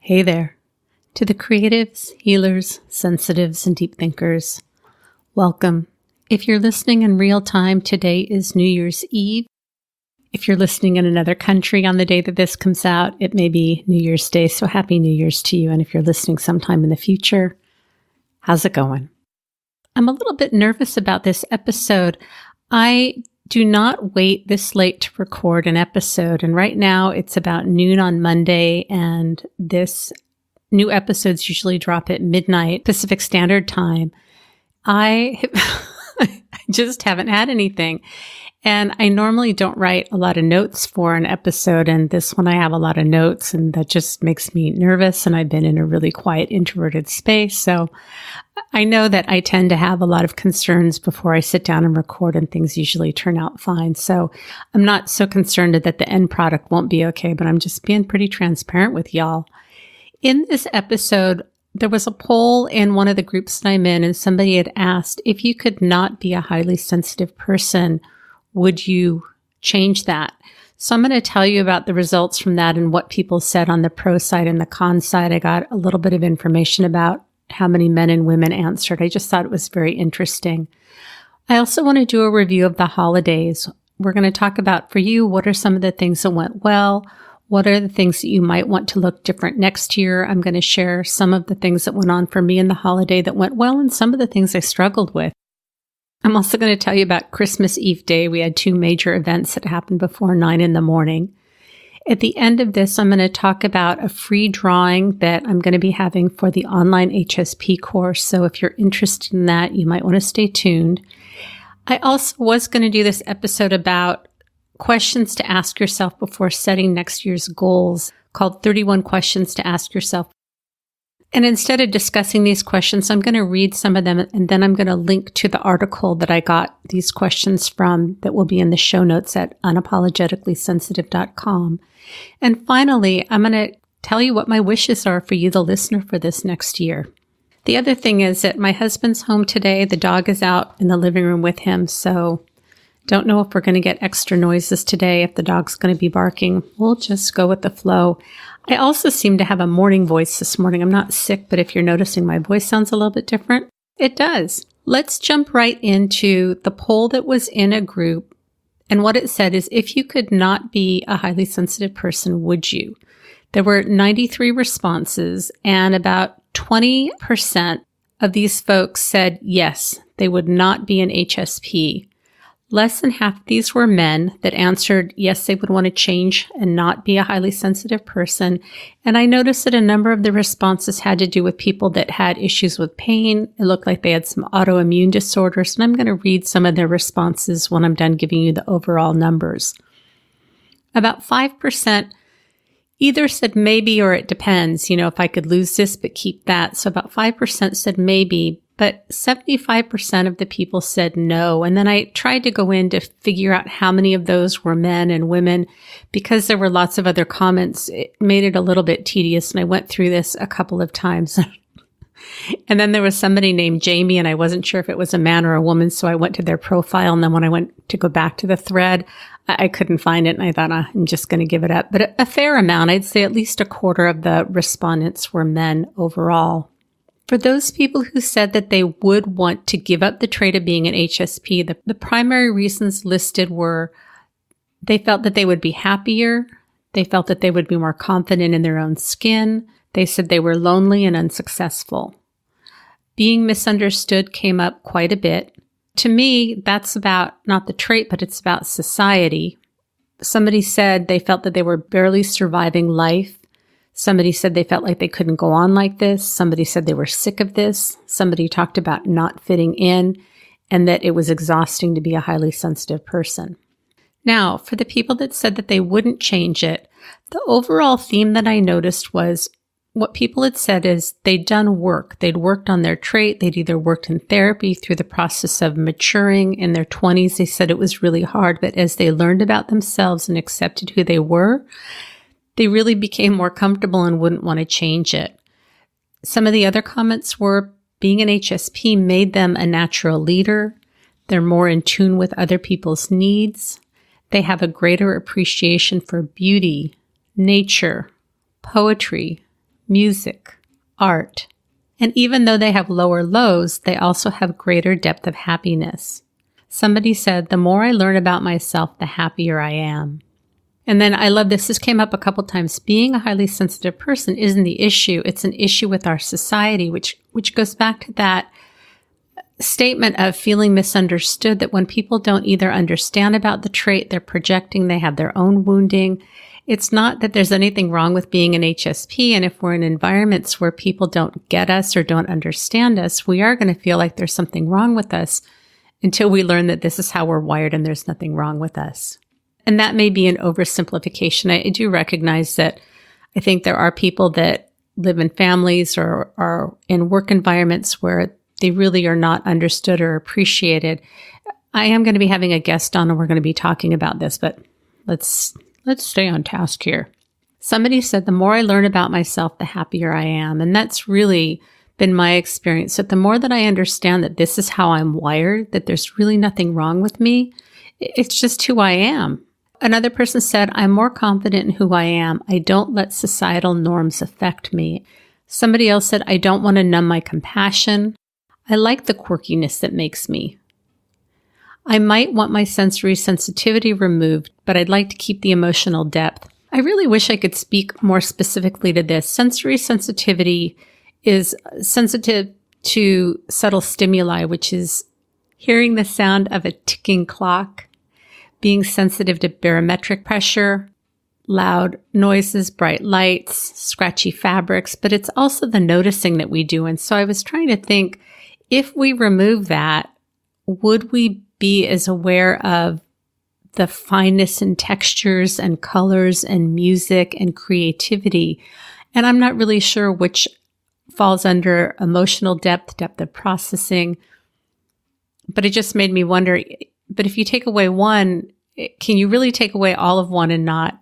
Hey there. To the creatives, healers, sensitives, and deep thinkers, welcome. If you're listening in real time, today is New Year's Eve. If you're listening in another country on the day that this comes out, it may be New Year's Day, so happy New Year's to you. And if you're listening sometime in the future, how's it going? I'm a little bit nervous about this episode. I do not wait this late to record an episode. And right now it's about noon on Monday, and this new episodes usually drop at midnight Pacific Standard Time. I just haven't had anything. And I normally don't write a lot of notes for an episode, and this one I have a lot of notes, and that just makes me nervous. And I've been in a really quiet, introverted space. So I know that I tend to have a lot of concerns before I sit down and record, and things usually turn out fine. So I'm not so concerned that the end product won't be okay, but I'm just being pretty transparent with y'all. In this episode, there was a poll in one of the groups that I'm in, and somebody had asked, if you could not be a highly sensitive person, would you change that? So I'm going to tell you about the results from that and what people said on the pro side and the con side. I got a little bit of information about how many men and women answered. I just thought it was very interesting. I also want to do a review of the holidays. We're going to talk about, for you, what are some of the things that went well? What are the things that you might want to look different next year? I'm going to share some of the things that went on for me in the holiday that went well and some of the things I struggled with. I'm also going to tell you about Christmas Eve Day. We had two major events that happened before 9 a.m. At the end of this, I'm going to talk about a free drawing that I'm going to be having for the online HSP course. So if you're interested in that, you might want to stay tuned. I also was going to do this episode about questions to ask yourself before setting next year's goals, called 31 Questions to Ask Yourself. And instead of discussing these questions, I'm going to read some of them, and then I'm going to link to the article that I got these questions from that will be in the show notes at unapologeticallysensitive.com. And finally, I'm going to tell you what my wishes are for you, the listener, for this next year. The other thing is that my husband's home today. The dog is out in the living room with him, so don't know if we're going to get extra noises today, if the dog's going to be barking. We'll just go with the flow. I also seem to have a morning voice this morning. I'm not sick, but if you're noticing my voice sounds a little bit different, it does. Let's jump right into the poll that was in a group. And what it said is, if you could not be a highly sensitive person, would you? There were 93 responses, and about 20% of these folks said yes, they would not be an HSP. Less than half of these were men that answered yes, they would want to change and not be a highly sensitive person. And I noticed that a number of the responses had to do with people that had issues with pain. It looked like they had some autoimmune disorders. And I'm going to read some of their responses when I'm done giving you the overall numbers. About 5% either said maybe or it depends, if I could lose this but keep that. So about 5% said maybe. But 75% of the people said no. And then I tried to go in to figure out how many of those were men and women. Because there were lots of other comments, it made it a little bit tedious. And I went through this a couple of times. And then there was somebody named Jamie, and I wasn't sure if it was a man or a woman. So I went to their profile. And then when I went to go back to the thread, I couldn't find it. And I thought, I'm just going to give it up. But a fair amount, I'd say at least a quarter of the respondents were men overall. For those people who said that they would want to give up the trait of being an HSP, the primary reasons listed were they felt that they would be happier, they felt that they would be more confident in their own skin, they said they were lonely and unsuccessful. Being misunderstood came up quite a bit. To me, that's about not the trait, but it's about society. Somebody said they felt that they were barely surviving life. Somebody said they felt like they couldn't go on like this. Somebody said they were sick of this. Somebody talked about not fitting in and that it was exhausting to be a highly sensitive person. Now, for the people that said that they wouldn't change it, the overall theme that I noticed was what people had said is they'd done work. They'd worked on their trait. They'd either worked in therapy through the process of maturing in their 20s. They said it was really hard, but as they learned about themselves and accepted who they were, they really became more comfortable and wouldn't want to change it. Some of the other comments were being an HSP made them a natural leader. They're more in tune with other people's needs. They have a greater appreciation for beauty, nature, poetry, music, art. And even though they have lower lows, they also have greater depth of happiness. Somebody said, the more I learn about myself, the happier I am. And then I love this. This came up a couple times. Being a highly sensitive person isn't the issue. It's an issue with our society, which goes back to that statement of feeling misunderstood, that when people don't either understand about the trait, they're projecting, they have their own wounding. It's not that there's anything wrong with being an HSP. And if we're in environments where people don't get us or don't understand us, we are going to feel like there's something wrong with us until we learn that this is how we're wired and there's nothing wrong with us. And that may be an oversimplification. I do recognize that I think there are people that live in families or are in work environments where they really are not understood or appreciated. I am going to be having a guest on and we're going to be talking about this, but let's stay on task here. Somebody said, the more I learn about myself, the happier I am. And that's really been my experience. That the more that I understand that this is how I'm wired, that there's really nothing wrong with me, it's just who I am. Another person said, I'm more confident in who I am. I don't let societal norms affect me. Somebody else said, I don't want to numb my compassion. I like the quirkiness that makes me. I might want my sensory sensitivity removed, but I'd like to keep the emotional depth. I really wish I could speak more specifically to this. Sensory sensitivity is sensitive to subtle stimuli, which is hearing the sound of a ticking clock, being sensitive to barometric pressure, loud noises, bright lights, scratchy fabrics, but it's also the noticing that we do. And so I was trying to think, if we remove that, would we be as aware of the fineness and textures and colors and music and creativity? And I'm not really sure which falls under emotional depth of processing, but it just made me wonder, but if you take away one, can you really take away all of one and not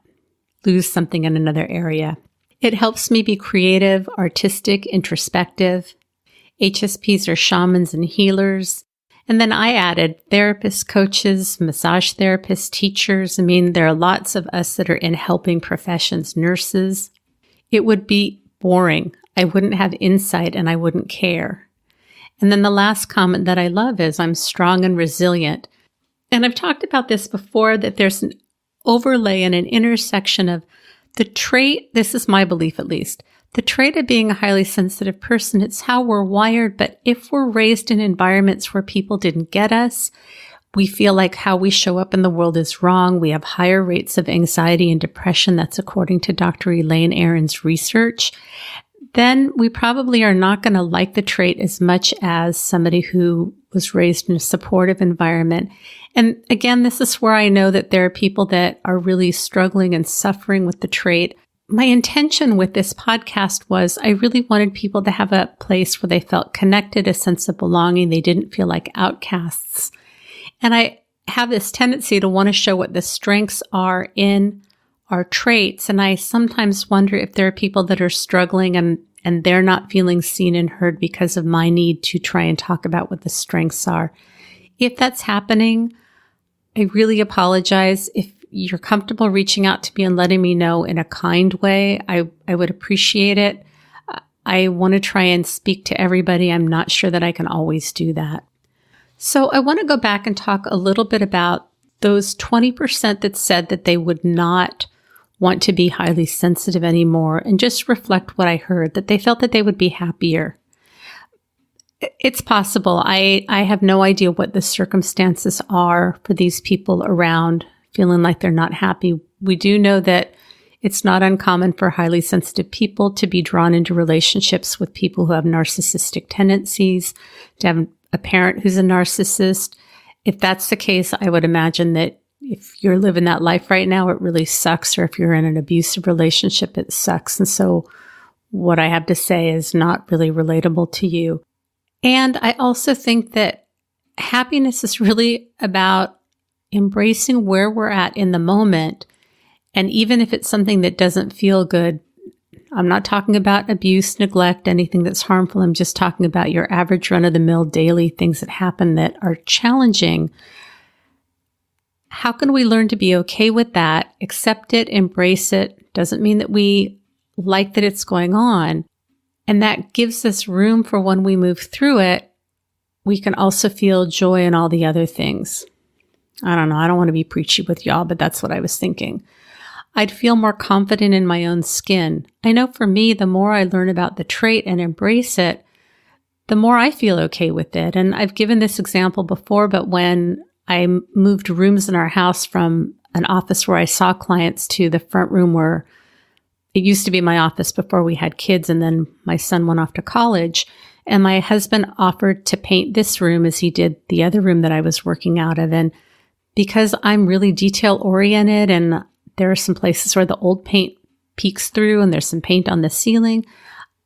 lose something in another area? It helps me be creative, artistic, introspective. HSPs are shamans and healers. And then I added therapists, coaches, massage therapists, teachers. I mean, there are lots of us that are in helping professions, nurses. It would be boring. I wouldn't have insight and I wouldn't care. And then the last comment that I love is I'm strong and resilient. And I've talked about this before, that there's an overlay and an intersection of the trait, this is my belief at least, the trait of being a highly sensitive person, it's how we're wired. But if we're raised in environments where people didn't get us, we feel like how we show up in the world is wrong. We have higher rates of anxiety and depression. That's according to Dr. Elaine Aron's research. Then we probably are not going to like the trait as much as somebody who was raised in a supportive environment. And again, this is where I know that there are people that are really struggling and suffering with the trait. My intention with this podcast was I really wanted people to have a place where they felt connected, a sense of belonging. They didn't feel like outcasts. And I have this tendency to want to show what the strengths are in our traits. And I sometimes wonder if there are people that are struggling and they're not feeling seen and heard because of my need to try and talk about what the strengths are. If that's happening, I really apologize. If you're comfortable reaching out to me and letting me know in a kind way, I would appreciate it. I want to try and speak to everybody. I'm not sure that I can always do that. So I want to go back and talk a little bit about those 20% that said that they would not want to be highly sensitive anymore, and just reflect what I heard, that they felt that they would be happier. It's possible. I have no idea what the circumstances are for these people around feeling like they're not happy. We do know that it's not uncommon for highly sensitive people to be drawn into relationships with people who have narcissistic tendencies, to have a parent who's a narcissist. If that's the case, I would imagine that if you're living that life right now, it really sucks. Or if you're in an abusive relationship, it sucks. And so what I have to say is not really relatable to you. And I also think that happiness is really about embracing where we're at in the moment. And even if it's something that doesn't feel good, I'm not talking about abuse, neglect, anything that's harmful. I'm just talking about your average run-of-the-mill daily things that happen that are challenging. How can we learn to be okay with that, accept it, embrace it? Doesn't mean that we like that it's going on. And that gives us room for when we move through it, we can also feel joy in all the other things. I don't know. I don't want to be preachy with y'all, but that's what I was thinking. I'd feel more confident in my own skin. I know for me, the more I learn about the trait and embrace it, the more I feel okay with it. And I've given this example before, but when I moved rooms in our house from an office where I saw clients to the front room where it used to be my office before we had kids, and then my son went off to college, and my husband offered to paint this room as he did the other room that I was working out of. And because I'm really detail oriented and there are some places where the old paint peeks through and there's some paint on the ceiling,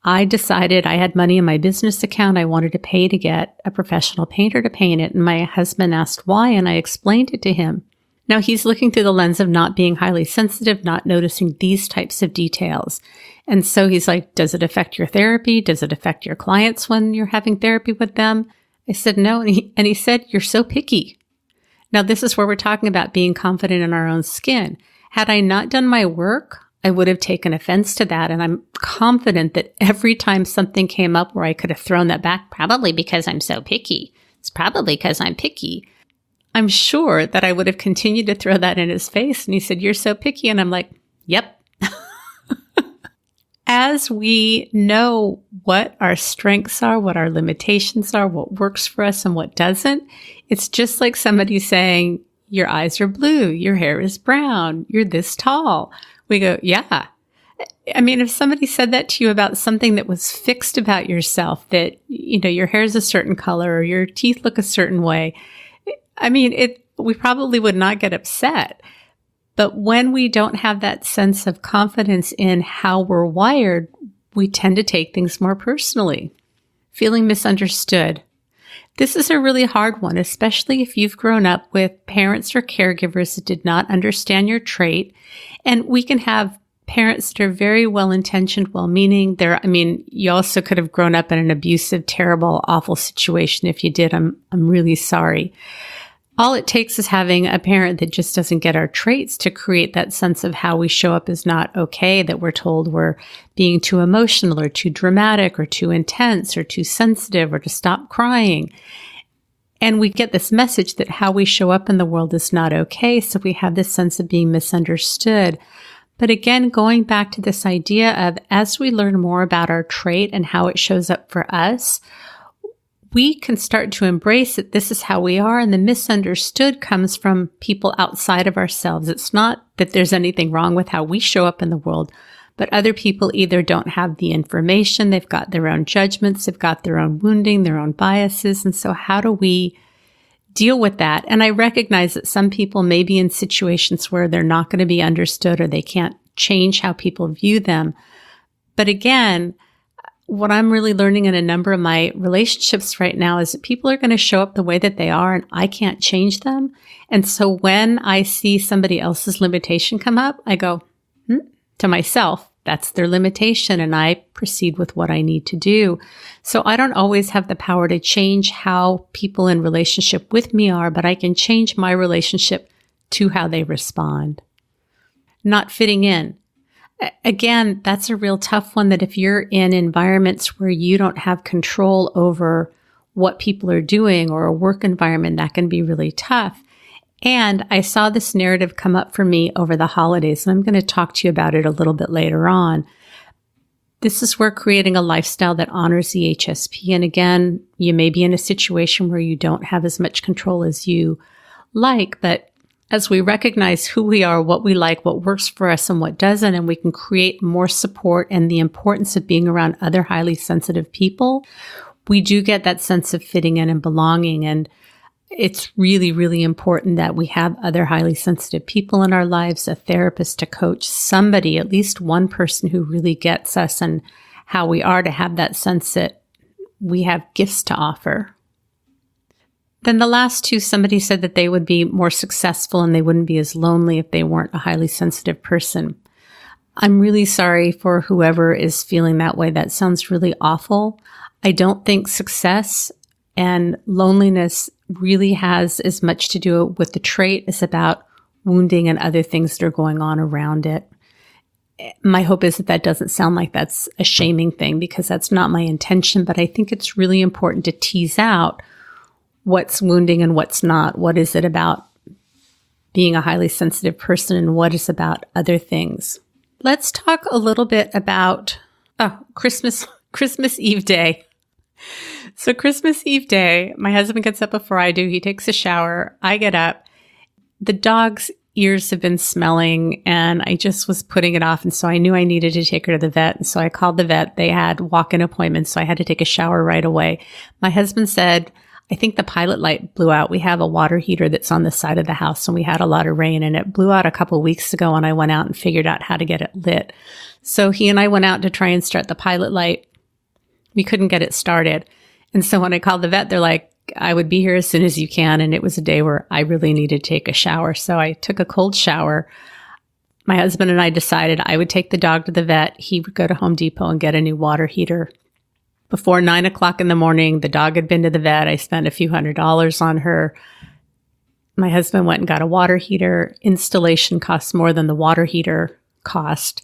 I decided I had money in my business account. I wanted to pay to get a professional painter to paint it. And my husband asked why, and I explained it to him. Now he's looking through the lens of not being highly sensitive, not noticing these types of details. And so he's like, does it affect your therapy? Does it affect your clients when you're having therapy with them? I said, no. And he said, you're so picky. Now this is where we're talking about being confident in our own skin. Had I not done my work, I would have taken offense to that. And I'm confident that every time something came up where I could have thrown that back, probably because I'm so picky. It's probably because I'm picky. I'm sure that I would have continued to throw that in his face. And he said, you're so picky. And I'm like, yep. As we know what our strengths are, what our limitations are, what works for us and what doesn't, it's just like somebody saying, your eyes are blue, your hair is brown, you're this tall. We go, yeah. I mean, if somebody said that to you about something that was fixed about yourself, that, your hair is a certain color or your teeth look a certain way, I mean, we probably would not get upset. But when we don't have that sense of confidence in how we're wired, we tend to take things more personally. Feeling misunderstood. This is a really hard one, especially if you've grown up with parents or caregivers that did not understand your trait. And we can have parents that are very well-intentioned, well-meaning. You also could have grown up in an abusive, terrible, awful situation. If you did, I'm really sorry. All it takes is having a parent that just doesn't get our traits to create that sense of how we show up is not okay, that we're told we're being too emotional or too dramatic or too intense or too sensitive or to stop crying. And we get this message that how we show up in the world is not okay. So we have this sense of being misunderstood. But again, going back to this idea of as we learn more about our trait and how it shows up for us, we can start to embrace that this is how we are, and the misunderstood comes from people outside of ourselves. It's not that there's anything wrong with how we show up in the world, but other people either don't have the information, they've got their own judgments, they've got their own wounding, their own biases. And so how do we deal with that? And I recognize that some people may be in situations where they're not going to be understood or they can't change how people view them. But again, what I'm really learning in a number of my relationships right now is that people are going to show up the way that they are and I can't change them. And so when I see somebody else's limitation come up, I go to myself, that's their limitation, and I proceed with what I need to do. So I don't always have the power to change how people in relationship with me are, but I can change my relationship to how they respond. Not fitting in. Again, that's a real tough one, that if you're in environments where you don't have control over what people are doing or a work environment, that can be really tough. And I saw this narrative come up for me over the holidays, and I'm going to talk to you about it a little bit later on. This is where creating a lifestyle that honors the HSP. And again, you may be in a situation where you don't have as much control as you like, but as we recognize who we are, what we like, what works for us and what doesn't, and we can create more support and the importance of being around other highly sensitive people, we do get that sense of fitting in and belonging. And it's really, really important that we have other highly sensitive people in our lives, a therapist, a coach, somebody, at least one person who really gets us and how we are, to have that sense that we have gifts to offer. Then the last two, somebody said that they would be more successful and they wouldn't be as lonely if they weren't a highly sensitive person. I'm really sorry for whoever is feeling that way. That sounds really awful. I don't think success and loneliness really has as much to do with the trait as about wounding and other things that are going on around it. My hope is that that doesn't sound like that's a shaming thing, because that's not my intention. But I think it's really important to tease out what's wounding and what's not. What is it about being a highly sensitive person, and what is about other things? Let's talk a little bit about Christmas Eve day. So Christmas Eve day, my husband gets up before I do. He takes a shower. I get up. The dog's ears have been smelling, and I just was putting it off. And so I knew I needed to take her to the vet. And so I called the vet. They had walk-in appointments, so I had to take a shower right away. My husband said, I think the pilot light blew out. We have a water heater that's on the side of the house, and we had a lot of rain, and it blew out a couple weeks ago, and I went out and figured out how to get it lit. So he and I went out to try and start the pilot light. We couldn't get it started. And so when I called the vet, they're like, I would be here as soon as you can. And it was a day where I really needed to take a shower. So I took a cold shower. My husband and I decided I would take the dog to the vet. He would go to Home Depot and get a new water heater. Before 9 o'clock in the morning, the dog had been to the vet. I spent a few $100s on her. My husband went and got a water heater. Installation costs more than the water heater cost.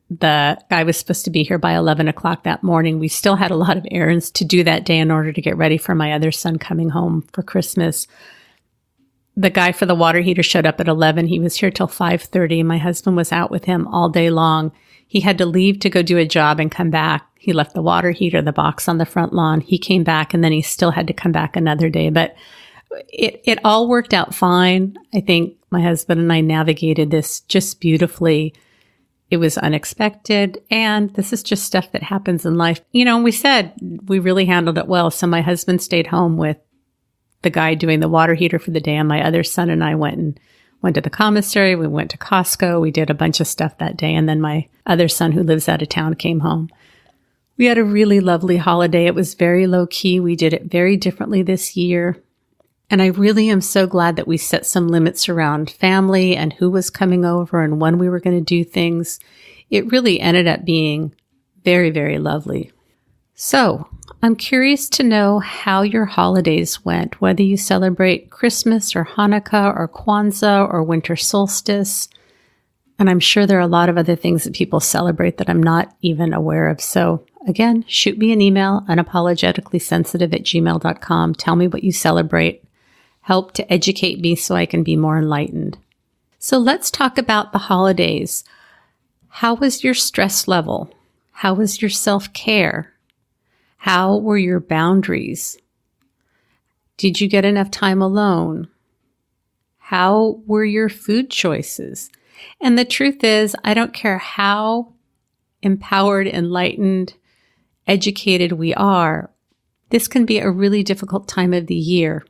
The guy was supposed to be here by 11 o'clock that morning. We still had a lot of errands to do that day in order to get ready for my other son coming home for Christmas. The guy for the water heater showed up at 11. He was here till 5:30. My husband was out with him all day long. He had to leave to go do a job and come back. He left the water heater, the box on the front lawn. He came back, and then he still had to come back another day. But it all worked out fine. I think my husband and I navigated this just beautifully. It was unexpected, and this is just stuff that happens in life. You know, we said we really handled it well. So my husband stayed home with the guy doing the water heater for the day, and my other son and I went to the commissary. We went to Costco. We did a bunch of stuff that day, and then my other son, who lives out of town, came home. We had a really lovely holiday. It was very low-key. We did it very differently this year. And I really am so glad that we set some limits around family and who was coming over and when we were going to do things. It really ended up being very, very lovely. So I'm curious to know how your holidays went, whether you celebrate Christmas or Hanukkah or Kwanzaa or winter solstice. And I'm sure there are a lot of other things that people celebrate that I'm not even aware of. So again, shoot me an email, unapologeticallysensitive@gmail.com. Tell me what you celebrate. Help to educate me so I can be more enlightened. So let's talk about the holidays. How was your stress level? How was your self-care? How were your boundaries? Did you get enough time alone? How were your food choices? And the truth is, I don't care how empowered, enlightened, educated we are, this can be a really difficult time of the year.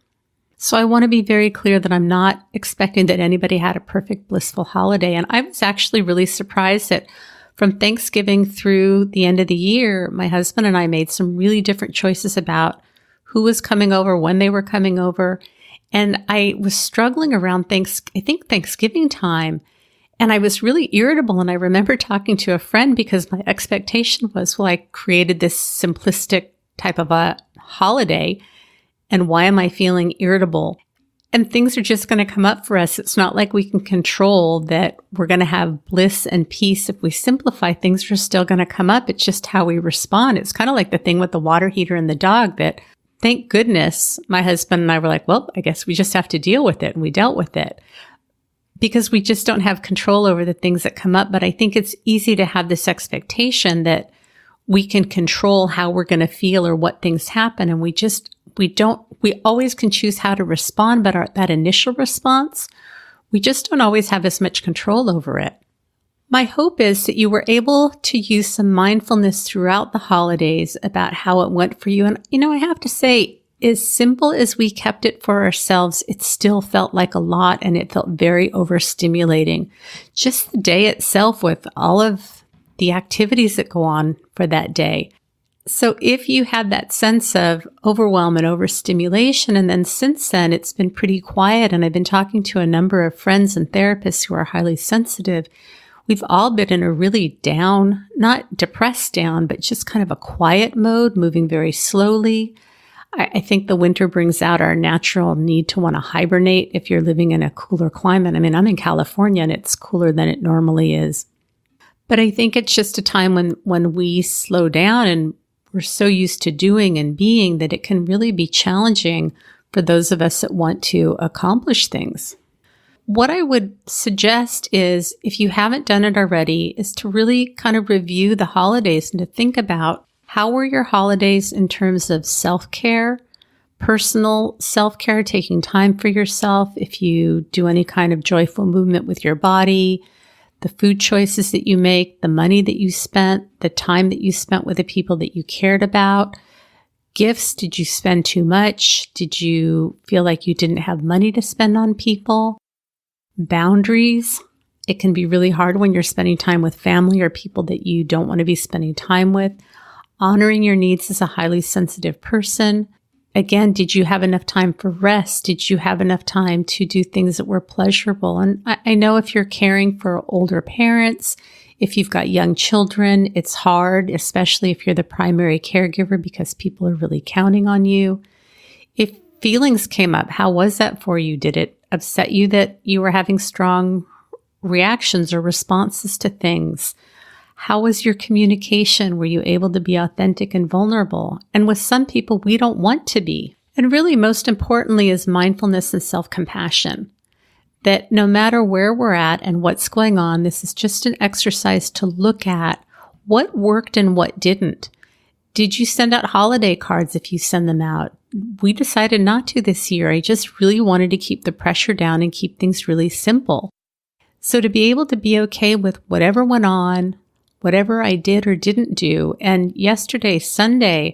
So I want to be very clear that I'm not expecting that anybody had a perfect, blissful holiday. And I was actually really surprised that from Thanksgiving through the end of the year, my husband and I made some really different choices about who was coming over, when they were coming over. And I was struggling around Thanksgiving time. And I was really irritable. And I remember talking to a friend because my expectation was, well, I created this simplistic type of a holiday. And why am I feeling irritable? And things are just going to come up for us. It's not like we can control that we're going to have bliss and peace. If we simplify, things are still going to come up. It's just how we respond. It's kind of like the thing with the water heater and the dog that, thank goodness, my husband and I were like, well, I guess we just have to deal with it. And we dealt with it because we just don't have control over the things that come up. But I think it's easy to have this expectation that we can control how we're going to feel or what things happen. And we always can choose how to respond, but that initial response, we just don't always have as much control over it. My hope is that you were able to use some mindfulness throughout the holidays about how it went for you. And, I have to say, as simple as we kept it for ourselves, it still felt like a lot, and it felt very overstimulating. Just the day itself with all of the activities that go on for that day. So if you had that sense of overwhelm and overstimulation, and then since then it's been pretty quiet, and I've been talking to a number of friends and therapists who are highly sensitive, we've all been in a really down, not depressed down, but just kind of a quiet mode, moving very slowly. I think the winter brings out our natural need to want to hibernate if you're living in a cooler climate. I mean, I'm in California and it's cooler than it normally is. But I think it's just a time when we slow down and we're so used to doing and being that it can really be challenging for those of us that want to accomplish things. What I would suggest is, if you haven't done it already, is to really kind of review the holidays and to think about how were your holidays in terms of self-care, personal self-care, taking time for yourself, if you do any kind of joyful movement with your body, the food choices that you make, the money that you spent, the time that you spent with the people that you cared about. Gifts, did you spend too much? Did you feel like you didn't have money to spend on people? Boundaries. It can be really hard when you're spending time with family or people that you don't want to be spending time with. Honoring your needs as a highly sensitive person. Again, did you have enough time for rest? Did you have enough time to do things that were pleasurable? And I know if you're caring for older parents, if you've got young children, it's hard, especially if you're the primary caregiver, because people are really counting on you. If feelings came up, how was that for you? Did it upset you that you were having strong reactions or responses to things? How was your communication? Were you able to be authentic and vulnerable? And with some people, we don't want to be. And really, most importantly, is mindfulness and self-compassion. That no matter where we're at and what's going on, this is just an exercise to look at what worked and what didn't. Did you send out holiday cards if you send them out? We decided not to this year. I just really wanted to keep the pressure down and keep things really simple. So to be able to be okay with whatever went on, whatever I did or didn't do. And yesterday, Sunday,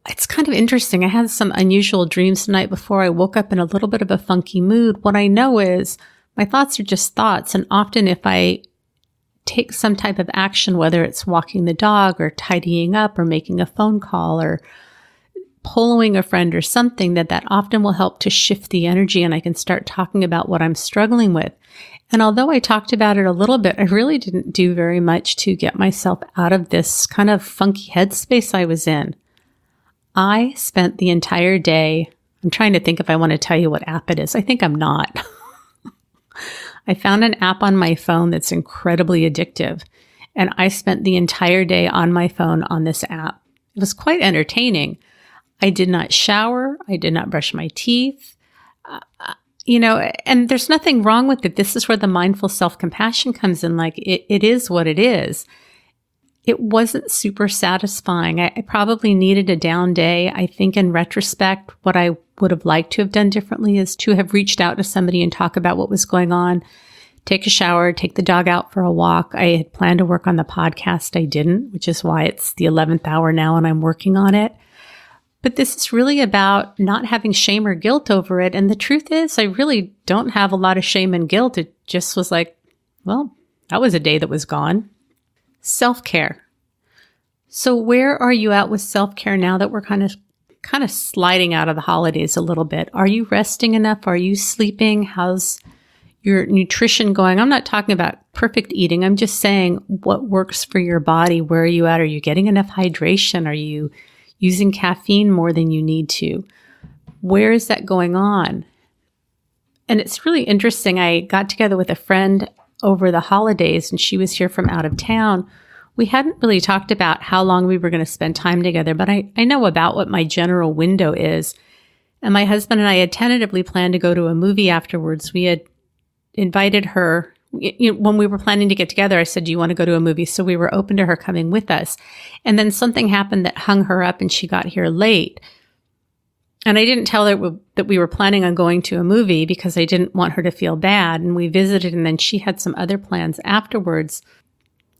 it's kind of interesting. I had some unusual dreams the night before. I woke up in a little bit of a funky mood. What I know is my thoughts are just thoughts. And often if I take some type of action, whether it's walking the dog or tidying up or making a phone call or poloing a friend or something, that often will help to shift the energy and I can start talking about what I'm struggling with. And although I talked about it a little bit, I really didn't do very much to get myself out of this kind of funky headspace I was in. I spent the entire day, I'm trying to think if I want to tell you what app it is. I think I'm not. I found an app on my phone that's incredibly addictive. And I spent the entire day on my phone on this app. It was quite entertaining. I did not shower. I did not brush my teeth. And there's nothing wrong with it. This is where the mindful self-compassion comes in. Like, it is what it is. It wasn't super satisfying. I probably needed a down day. I think in retrospect, what I would have liked to have done differently is to have reached out to somebody and talk about what was going on, take a shower, take the dog out for a walk. I had planned to work on the podcast. I didn't, which is why it's the 11th hour now and I'm working on it. But this is really about not having shame or guilt over it. And the truth is, I really don't have a lot of shame and guilt. It just was like, well, that was a day that was gone. Self-care. So where are you at with self-care now that we're kind of sliding out of the holidays a little bit? Are you resting enough? Are you sleeping? How's your nutrition going? I'm not talking about perfect eating. I'm just saying what works for your body. Where are you at? Are you getting enough hydration? Are you using caffeine more than you need to? Where is that going on? And it's really interesting. I got together with a friend over the holidays and she was here from out of town. We hadn't really talked about how long we were going to spend time together, but I know about what my general window is. And my husband and I had tentatively planned to go to a movie afterwards. We had invited her. When we were planning to get together, I said, do you want to go to a movie? So we were open to her coming with us. And then something happened that hung her up and she got here late. And I didn't tell her that we were planning on going to a movie because I didn't want her to feel bad. And we visited and then she had some other plans afterwards.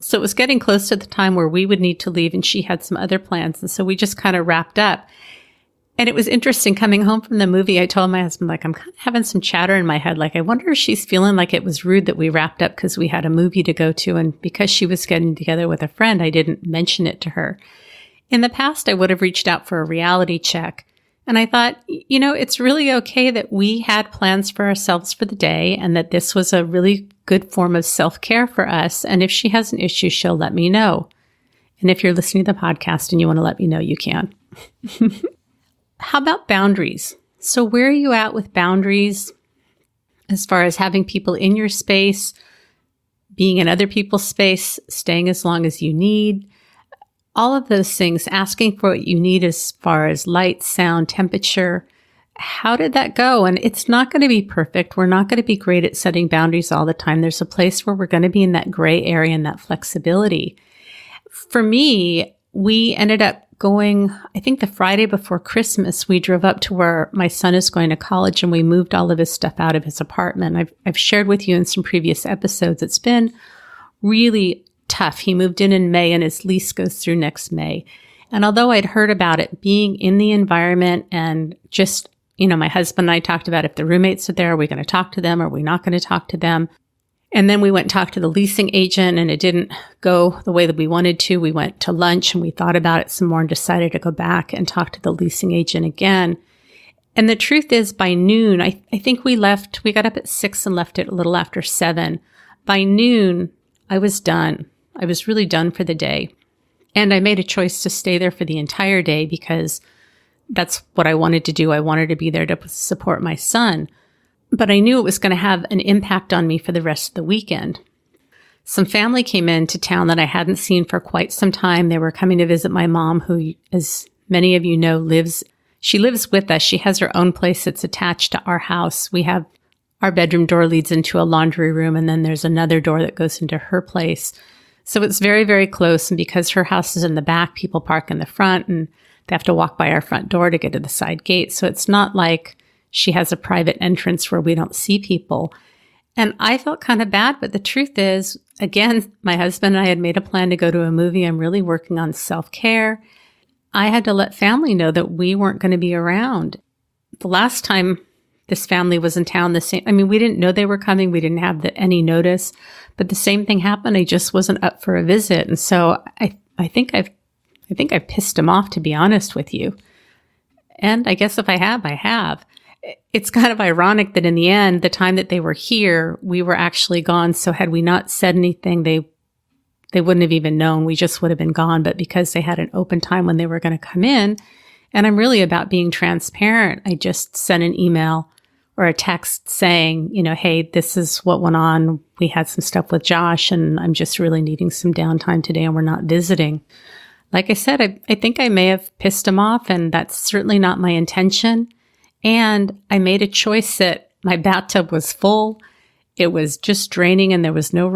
So it was getting close to the time where we would need to leave and she had some other plans. And so we just kind of wrapped up. And it was interesting coming home from the movie. I told my husband, I'm kind of having some chatter in my head. I wonder if she's feeling like it was rude that we wrapped up because we had a movie to go to. And because she was getting together with a friend, I didn't mention it to her. In the past, I would have reached out for a reality check. And I thought, it's really okay that we had plans for ourselves for the day and that this was a really good form of self-care for us. And if she has an issue, she'll let me know. And if you're listening to the podcast and you want to let me know, you can. How about boundaries? So where are you at with boundaries as far as having people in your space being in other people's space, staying as long as you need, all of those things, asking for what you need as far as light, sound, temperature. How did that go? And it's not going to be perfect. We're not going to be great at setting boundaries all the time. There's a place where we're going to be in that gray area and that flexibility. For me, we ended up going, I think the Friday before Christmas, we drove up to where my son is going to college and we moved all of his stuff out of his apartment. I've shared with you in some previous episodes. It's been really tough. He moved in May and his lease goes through next May. And although I'd heard about it, being in the environment and just, my husband and I talked about if the roommates are there, are we going to talk to them? Are we not going to talk to them? And then we went and talked to the leasing agent and it didn't go the way that we wanted to. We went to lunch and we thought about it some more and decided to go back and talk to the leasing agent again. And the truth is by noon, I think we got up at 6 and left it a little after 7. By noon, I was done. I was really done for the day. And I made a choice to stay there for the entire day because that's what I wanted to do. I wanted to be there to support my son. But I knew it was going to have an impact on me for the rest of the weekend. Some family came into town that I hadn't seen for quite some time. They were coming to visit my mom, who, as many of you know, lives with us. She has her own place that's attached to our house. We have our bedroom door leads into a laundry room, and then there's another door that goes into her place. So it's very, very close. And because her house is in the back, people park in the front and they have to walk by our front door to get to the side gate. So it's not like she has a private entrance where we don't see people. And I felt kind of bad, but the truth is, again, my husband and I had made a plan to go to a movie. I'm really working on self-care. I had to let family know that we weren't going to be around. The last time this family was in town, we didn't know they were coming. We didn't have any notice, but the same thing happened. I just wasn't up for a visit. And so I think I've pissed them off, to be honest with you. And I guess if I have, I have. It's kind of ironic that in the end, the time that they were here, we were actually gone. So had we not said anything, they wouldn't have even known. We just would have been gone. But because they had an open time when they were going to come in, and I'm really about being transparent, I just sent an email or a text saying, hey, this is what went on. We had some stuff with Josh and I'm just really needing some downtime today and we're not visiting. Like I said, I think I may have pissed him off, and that's certainly not my intention. And I made a choice that my bathtub was full. It was just draining and there was no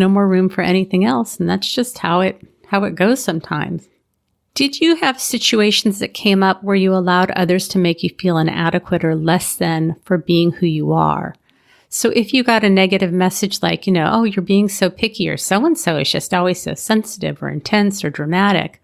more room for anything else. And that's just how it goes sometimes. Did you have situations that came up where you allowed others to make you feel inadequate or less than for being who you are? So if you got a negative message like, oh, you're being so picky, or so-and-so is just always so sensitive or intense or dramatic,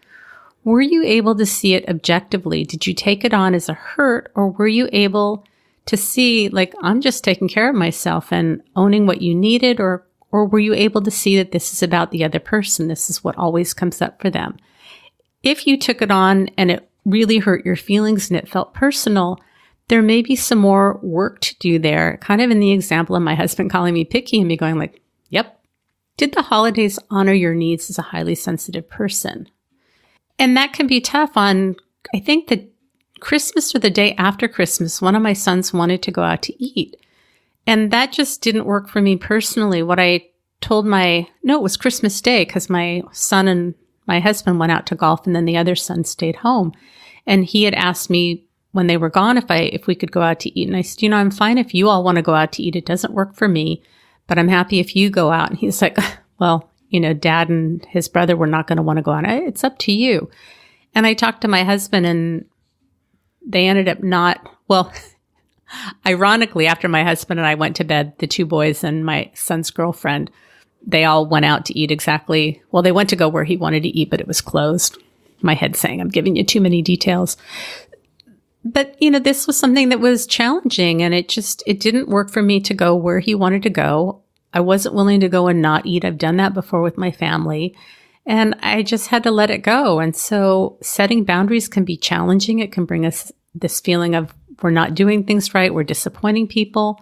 were you able to see it objectively? Did you take it on as a hurt, or were you able to see, like, I'm just taking care of myself and owning what you needed, or were you able to see that this is about the other person? This is what always comes up for them. If you took it on and it really hurt your feelings and it felt personal, there may be some more work to do there. Kind of in the example of my husband calling me picky and me going like, yep. Did the holidays honor your needs as a highly sensitive person? And that can be tough on, I think, the Christmas or the day after Christmas. One of my sons wanted to go out to eat. And that just didn't work for me personally. What I told it was Christmas Day because my son and my husband went out to golf and then the other son stayed home. And he had asked me when they were gone if we could go out to eat. And I said, I'm fine if you all want to go out to eat. It doesn't work for me, but I'm happy if you go out. And he's like, well, Dad and his brother were not going to want to go out. It's up to you. And I talked to my husband and they ended up ironically, after my husband and I went to bed, the two boys and my son's girlfriend, they all went out to eat they went to go where he wanted to eat, but it was closed. My head's saying I'm giving you too many details. But, this was something that was challenging and it didn't work for me to go where he wanted to go. I wasn't willing to go and not eat. I've done that before with my family and I just had to let it go. And so setting boundaries can be challenging. It can bring us this feeling of we're not doing things right. We're disappointing people.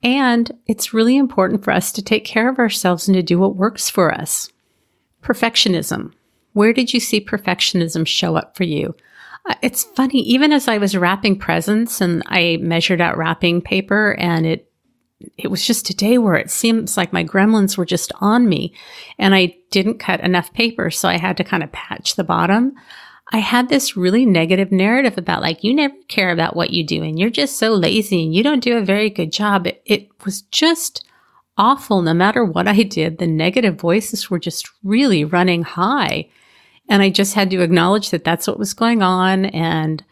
And it's really important for us to take care of ourselves and to do what works for us. Perfectionism. Where did you see perfectionism show up for you? It's funny, even as I was wrapping presents and I measured out wrapping paper and it it was just a day where it seems like my gremlins were just on me and I didn't cut enough paper. So I had to kind of patch the bottom. I had this really negative narrative about like, you never care about what you do and you're just so lazy and you don't do a very good job. It was just awful. No matter what I did, the negative voices were just really running high. And I just had to acknowledge that that's what was going on. And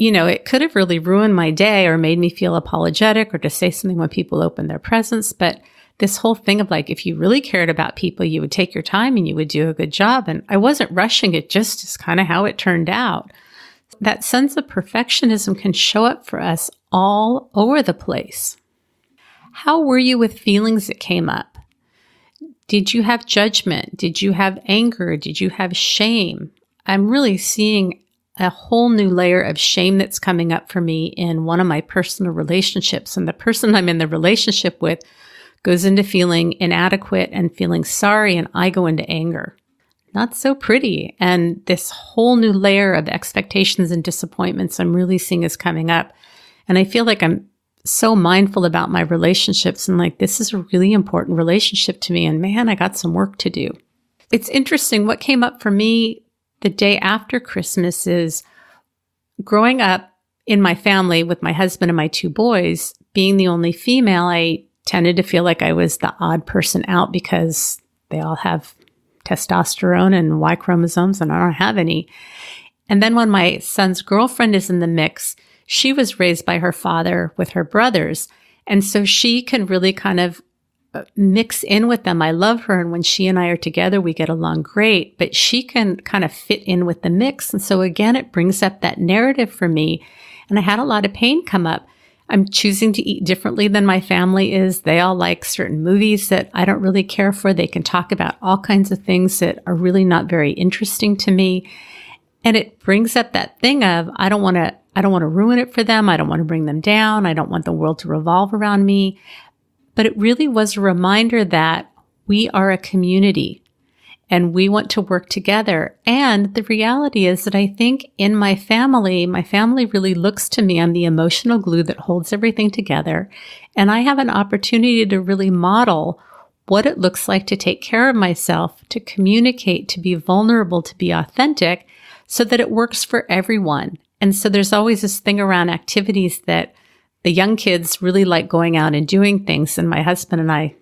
it could have really ruined my day or made me feel apologetic or to say something when people open their presents. But this whole thing of like, if you really cared about people, you would take your time and you would do a good job. And I wasn't rushing it, just is kind of how it turned out. That sense of perfectionism can show up for us all over the place. How were you with feelings that came up? Did you have judgment? Did you have anger? Did you have shame? I'm really seeing a whole new layer of shame that's coming up for me in one of my personal relationships. And the person I'm in the relationship with goes into feeling inadequate and feeling sorry, and I go into anger. Not so pretty. And this whole new layer of expectations and disappointments I'm really seeing is coming up. And I feel like I'm so mindful about my relationships and like, this is a really important relationship to me. And man, I got some work to do. It's interesting. What came up for me the day after Christmas is growing up in my family with my husband and my two boys, being the only female, I tended to feel like I was the odd person out because they all have testosterone and Y chromosomes and I don't have any. And then when my son's girlfriend is in the mix, she was raised by her father with her brothers. And so she can really kind of mix in with them. I love her. And when she and I are together, we get along great, but she can kind of fit in with the mix. And so again, it brings up that narrative for me. And I had a lot of pain come up. I'm choosing to eat differently than my family is. They all like certain movies that I don't really care for. They can talk about all kinds of things that are really not very interesting to me. And it brings up that thing of, I don't want to ruin it for them. I don't want to bring them down. I don't want the world to revolve around me. But it really was a reminder that we are a community and we want to work together. And the reality is that I think in my family really looks to me. I'm the emotional glue that holds everything together. And I have an opportunity to really model what it looks like to take care of myself, to communicate, to be vulnerable, to be authentic, so that it works for everyone. And so there's always this thing around activities that the young kids really like going out and doing things. And my husband and I,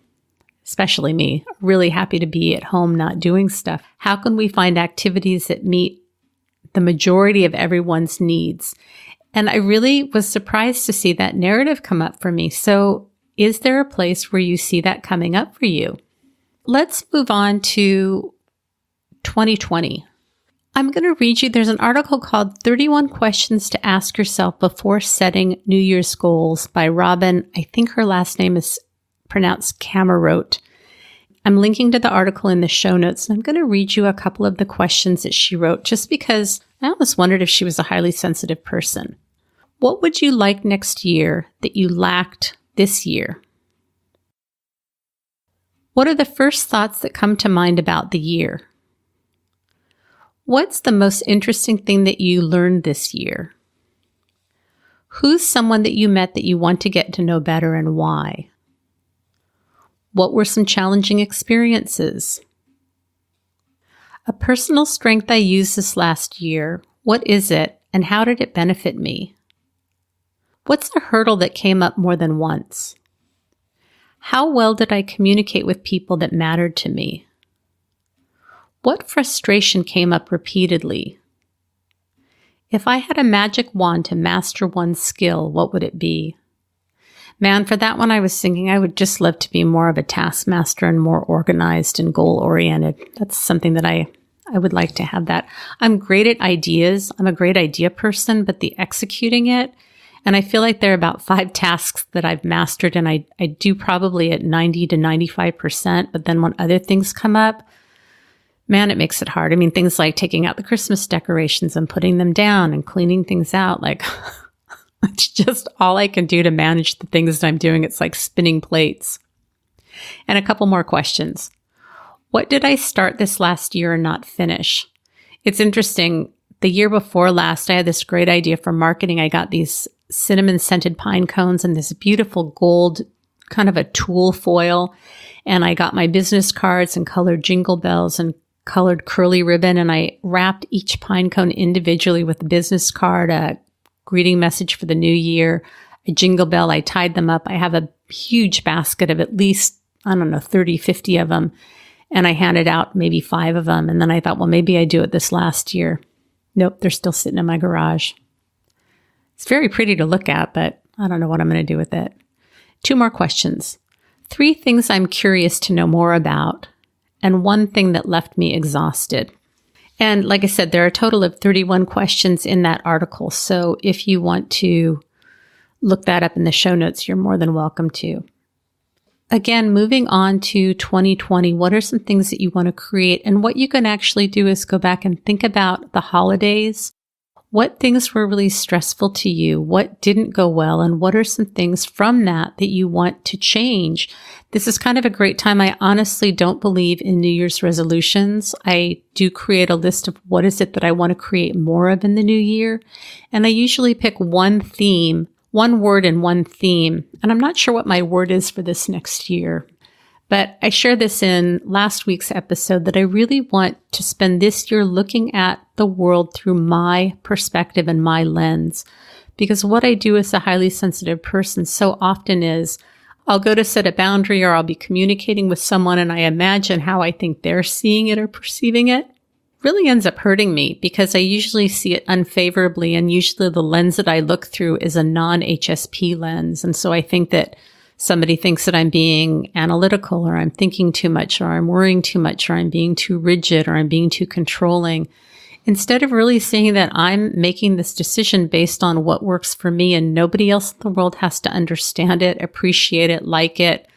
especially me, are really happy to be at home not doing stuff. How can we find activities that meet the majority of everyone's needs? And I really was surprised to see that narrative come up for me. So is there a place where you see that coming up for you? Let's move on to 2020. I'm going to read you, there's an article called 31 Questions to Ask Yourself Before Setting New Year's Goals by Robin. I think her last name is pronounced Camerote. I'm linking to the article in the show notes, and I'm going to read you a couple of the questions that she wrote just because I almost wondered if she was a highly sensitive person. What would you like next year that you lacked this year? What are the first thoughts that come to mind about the year? What's the most interesting thing that you learned this year? Who's someone that you met that you want to get to know better and why? What were some challenging experiences? A personal strength I used this last year. What is it and how did it benefit me? What's a hurdle that came up more than once? How well did I communicate with people that mattered to me? What frustration came up repeatedly? If I had a magic wand to master one skill, what would it be? Man, for that one I was thinking I would just love to be more of a taskmaster and more organized and goal-oriented. That's something that I would like to have that. I'm great at ideas. I'm a great idea person, but the executing it, and I feel like there are about 5 tasks that I've mastered, and I do probably at 90 to 95%, but then when other things come up, man, it makes it hard. I mean, things like taking out the Christmas decorations and putting them down and cleaning things out. Like, it's just all I can do to manage the things that I'm doing. It's like spinning plates. And a couple more questions. What did I start this last year and not finish? It's interesting. the year before last, I had this great idea for marketing. I got these cinnamon scented pine cones and this beautiful gold kind of a tulle foil. And I got my business cards and colored jingle bells and colored curly ribbon. And I wrapped each pine cone individually with a business card, a greeting message for the new year, a jingle bell. I tied them up. I have a huge basket of at least, 30, 50 of them. And I handed out maybe 5 of them. And then I thought, well, maybe I do it this last year. Nope, they're still sitting in my garage. It's very pretty to look at, but I don't know what I'm going to do with it. 2 more questions. 3 things I'm curious to know more about, and 1 thing that left me exhausted. And like I said, there are a total of 31 questions in that article. So if you want to look that up in the show notes, you're more than welcome to. Again, moving on to 2020, what are some things that you want to create? And what you can actually do is go back and think about the holidays. What things were really stressful to you? What didn't go well? And what are some things from that you want to change? This is kind of a great time. I honestly don't believe in New Year's resolutions. I do create a list of what is it that I want to create more of in the new year. And I usually pick one theme, one word and one theme. And I'm not sure what my word is for this next year. But I shared this in last week's episode that I really want to spend this year looking at the world through my perspective and my lens. Because what I do as a highly sensitive person so often is I'll go to set a boundary or I'll be communicating with someone and I imagine how I think they're seeing it or perceiving it. Really ends up hurting me because I usually see it unfavorably, and usually the lens that I look through is a non-HSP lens. And so I think that somebody thinks that I'm being analytical or I'm thinking too much or I'm worrying too much or I'm being too rigid or I'm being too controlling. Instead of really seeing that I'm making this decision based on what works for me and nobody else in the world has to understand it, appreciate it, like it,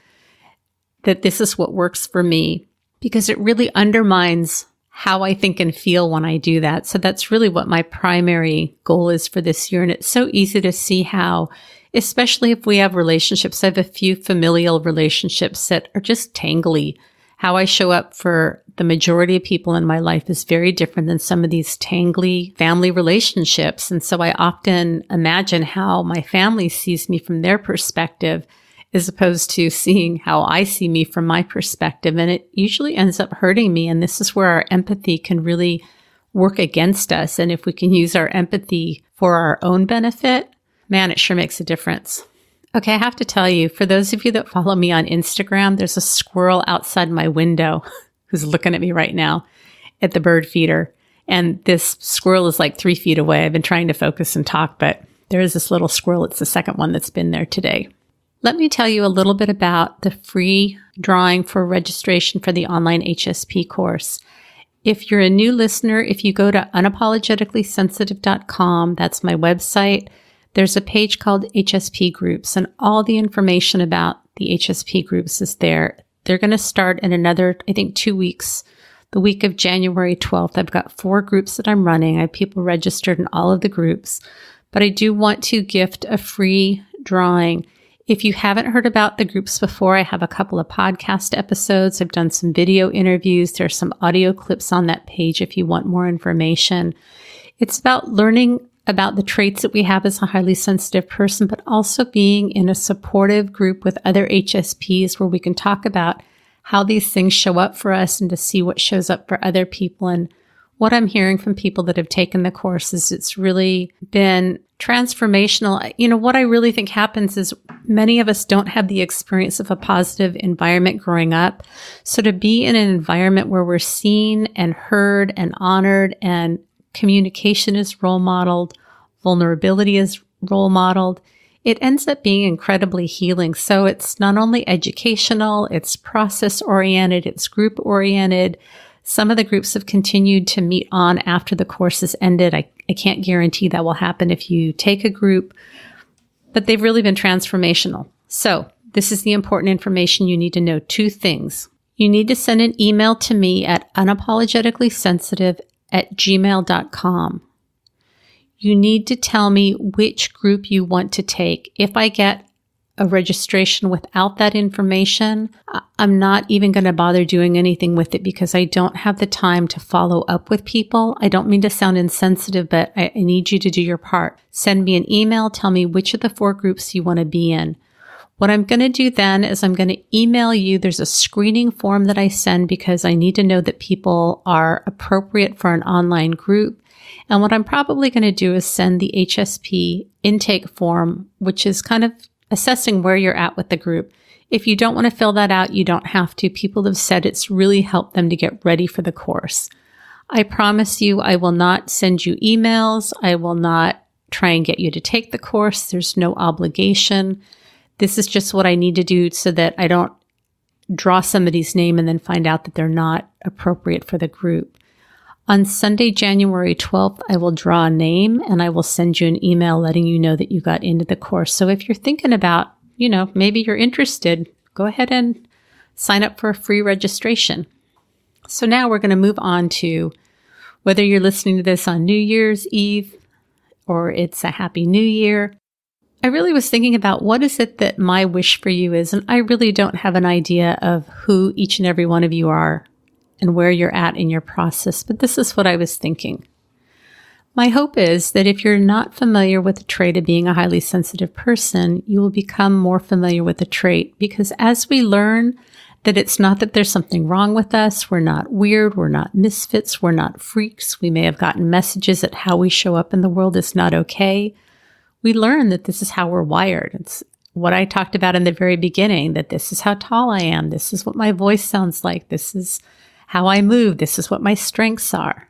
that this is what works for me, because it really undermines how I think and feel when I do that. So that's really what my primary goal is for this year. And it's so easy to see how, especially if we have relationships, I have a few familial relationships that are just tangly. How I show up for the majority of people in my life is very different than some of these tangly family relationships. And so I often imagine how my family sees me from their perspective as opposed to seeing how I see me from my perspective. And it usually ends up hurting me. And this is where our empathy can really work against us. And if we can use our empathy for our own benefit, man, it sure makes a difference. Okay, I have to tell you, for those of you that follow me on Instagram, there's a squirrel outside my window who's looking at me right now at the bird feeder. And this squirrel is like 3 feet away. I've been trying to focus and talk, but there is this little squirrel. It's the second one that's been there today. Let me tell you a little bit about the free drawing for registration for the online HSP course. If you're a new listener, if you go to unapologeticallysensitive.com, that's my website, there's a page called HSP groups, and all the information about the HSP groups is there. They're going to start in another, 2 weeks, the week of January 12th. I've got 4 groups that I'm running. I have people registered in all of the groups, but I do want to gift a free drawing. If you haven't heard about the groups before, I have a couple of podcast episodes. I've done some video interviews. There's some audio clips on that page if you want more information. It's about learning about the traits that we have as a highly sensitive person, but also being in a supportive group with other HSPs where we can talk about how these things show up for us and to see what shows up for other people. And what I'm hearing from people that have taken the course is it's really been transformational. What I really think happens is many of us don't have the experience of a positive environment growing up. So to be in an environment where we're seen and heard and honored and communication is role modeled, vulnerability is role modeled, it ends up being incredibly healing. So it's not only educational, it's process oriented, it's group oriented. Some of the groups have continued to meet on after the course has ended. I can't guarantee that will happen if you take a group, but they've really been transformational. So this is the important information you need to know. 2 things. You need to send an email to me at unapologeticallysensitive@gmail.com. You need to tell me which group you want to take. If I get a registration without that information, I'm not even going to bother doing anything with it because I don't have the time to follow up with people. I don't mean to sound insensitive, but I need you to do your part. Send me an email. Tell me which of the 4 groups you want to be in. What I'm going to do then is I'm going to email you. There's a screening form that I send because I need to know that people are appropriate for an online group. And what I'm probably going to do is send the HSP intake form, which is kind of assessing where you're at with the group. If you don't want to fill that out, you don't have to. People have said it's really helped them to get ready for the course. I promise you, I will not send you emails. I will not try and get you to take the course. There's no obligation. This is just what I need to do so that I don't draw somebody's name and then find out that they're not appropriate for the group. On Sunday, January 12th, I will draw a name and I will send you an email letting you know that you got into the course. So if you're thinking about, maybe you're interested, go ahead and sign up for a free registration. So now we're going to move on to whether you're listening to this on New Year's Eve or it's a Happy New Year. I really was thinking about what is it that my wish for you is, and I really don't have an idea of who each and every one of you are and where you're at in your process, but this is what I was thinking. My hope is that if you're not familiar with the trait of being a highly sensitive person, you will become more familiar with the trait, because as we learn that it's not that there's something wrong with us, we're not weird, we're not misfits, we're not freaks, we may have gotten messages that how we show up in the world is not okay, we learn that this is how we're wired. It's what I talked about in the very beginning, that this is how tall I am, this is what my voice sounds like, this is how I move, this is what my strengths are.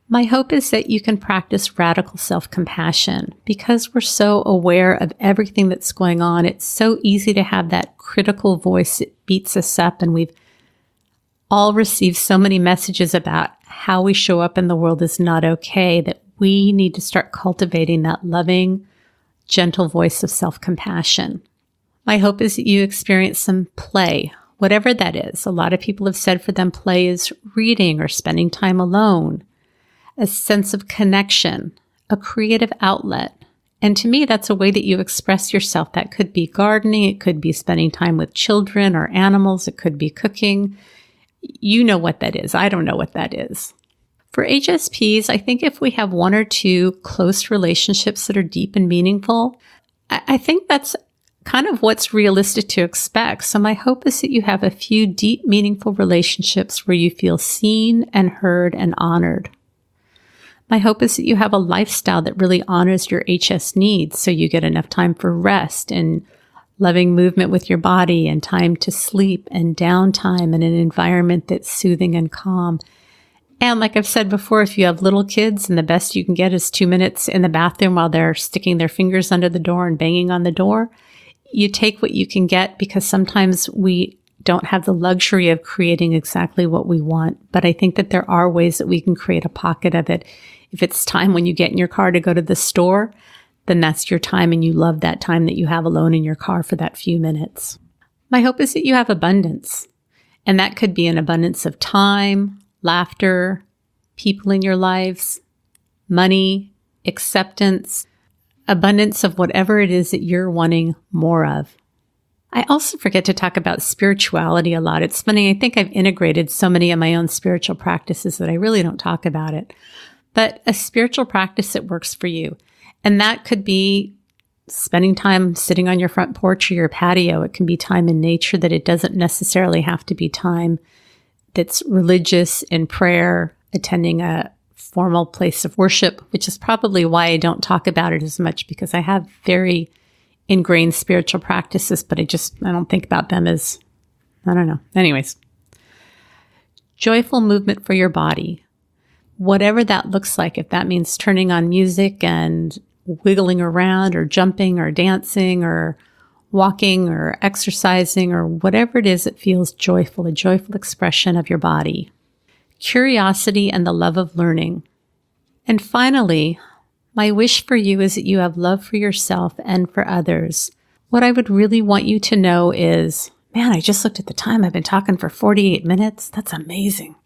My hope is that you can practice radical self-compassion. Because we're so aware of everything that's going on, it's so easy to have that critical voice that beats us up, and we've all received so many messages about how we show up in the world is not okay, that we need to start cultivating that loving, gentle voice of self-compassion. My hope is that you experience some play, whatever that is. A lot of people have said for them play is reading or spending time alone, a sense of connection, a creative outlet. And to me, that's a way that you express yourself. That could be gardening, it could be spending time with children or animals, it could be cooking. You know what that is. I don't know what that is. For HSPs, I think if we have 1 or 2 close relationships that are deep and meaningful, I think that's kind of what's realistic to expect. So my hope is that you have a few deep, meaningful relationships where you feel seen and heard and honored. My hope is that you have a lifestyle that really honors your HS needs, so you get enough time for rest and loving movement with your body and time to sleep and downtime in an environment that's soothing and calm. And like I've said before, if you have little kids and the best you can get is 2 minutes in the bathroom while they're sticking their fingers under the door and banging on the door, you take what you can get, because sometimes we don't have the luxury of creating exactly what we want. But I think that there are ways that we can create a pocket of it. If it's time when you get in your car to go to the store, then that's your time, and you love that time that you have alone in your car for that few minutes. My hope is that you have abundance, and that could be an abundance of time, laughter, people in your lives, money, acceptance, abundance of whatever it is that you're wanting more of. I also forget to talk about spirituality a lot. It's funny, I think I've integrated so many of my own spiritual practices that I really don't talk about it. But a spiritual practice that works for you. And that could be spending time sitting on your front porch or your patio. It can be time in nature, that it doesn't necessarily have to be time that's religious in prayer, attending a formal place of worship, which is probably why I don't talk about it as much, because I have very ingrained spiritual practices, but I don't think about them as, I don't know. Anyways, joyful movement for your body. Whatever that looks like, if that means turning on music and wiggling around or jumping or dancing or walking or exercising or whatever it is that feels joyful, a joyful expression of your body. Curiosity and the love of learning. And finally, my wish for you is that you have love for yourself and for others. What I would really want you to know is, man, I just looked at the time. I've been talking for 48 minutes. That's amazing.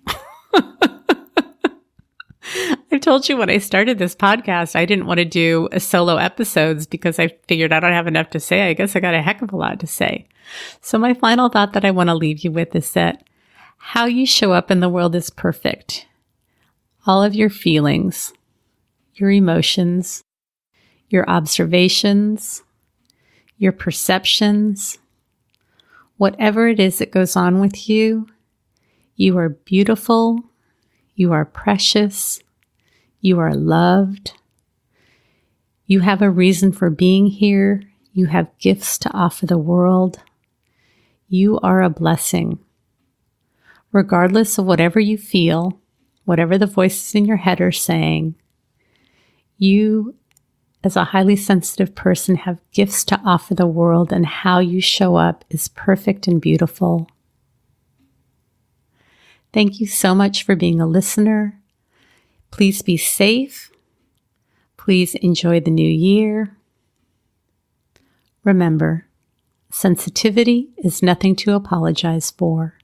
I told you when I started this podcast, I didn't want to do a solo episodes because I figured I don't have enough to say. I guess I got a heck of a lot to say. So my final thought that I want to leave you with is that how you show up in the world is perfect. All of your feelings, your emotions, your observations, your perceptions, whatever it is that goes on with you, you are beautiful, you are precious, you are loved, you have a reason for being here, you have gifts to offer the world, you are a blessing. Regardless of whatever you feel, whatever the voices in your head are saying, you, as a highly sensitive person, have gifts to offer the world, and how you show up is perfect and beautiful. Thank you so much for being a listener. Please be safe. Please enjoy the new year. Remember, sensitivity is nothing to apologize for.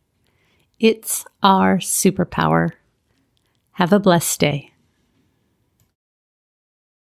It's our superpower. Have a blessed day.